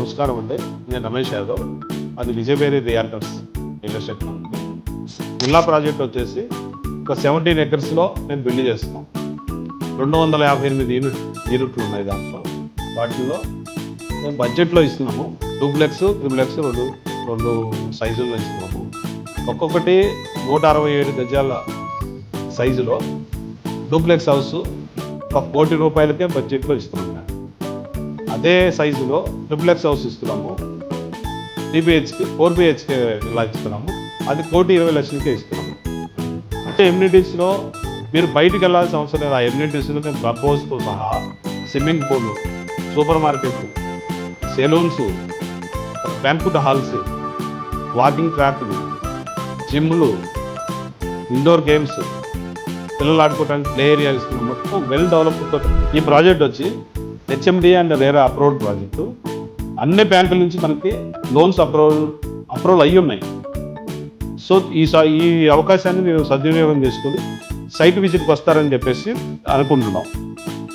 నమస్కారం అండి. నేను రమేష్ యాదవ్. అది Vijayabheri realtors real estate company. Villa project వచ్చేసి ఒక 17 acresలో నేను బిల్డ్ చేస్తున్నాం. 258 యూనిట్లు ఉన్నాయి దాంట్లో. వాటిల్లో మేము బడ్జెట్లో ఇస్తున్నాము. డూప్లెక్స్, త్రిప్లెక్స్ రెండు సైజుల్లో ఇస్తున్నాము. ఒక్కొక్కటి 167 గజాల సైజులో డూప్లెక్స్ హౌస్ ఒక ₹1 కోటికే బడ్జెట్లో ఇస్తున్నాము. అదే సైజులో ట్రిప్లెక్స్ హౌస్ ఇస్తున్నాము. 3 BHK 4 BHK ఇలా ఇస్తున్నాము. అది ₹1,20,00,000కే ఇస్తున్నాము. అంటే ఎమ్యూనిటీస్లో మీరు బయటికి వెళ్ళాల్సిన అవసరం లేదు. ఆ ఎమ్యూనిటీస్లో మేము ప్రపోజ్తో సహా swimming pool, super market, salons, banquet halls, walking ట్రాక్లు, జిమ్లు, ఇండోర్ గేమ్స్, పిల్లలు ఆడుకోవడానికి ప్లే ఏరియా ఇస్తున్నాం. మొత్తం వెల్ డెవలప్డ్. ఈ ప్రాజెక్ట్ వచ్చి HMD and RERA approved project. అన్ని బ్యాంకుల నుంచి మనకి లోన్స్ అప్రూవల్ అయ్యి ఉన్నాయి. సో ఈ అవకాశాన్ని మీరు సద్వినియోగం చేసుకొని సైట్ విజిట్కి వస్తారని చెప్పేసి అనుకుంటున్నాం.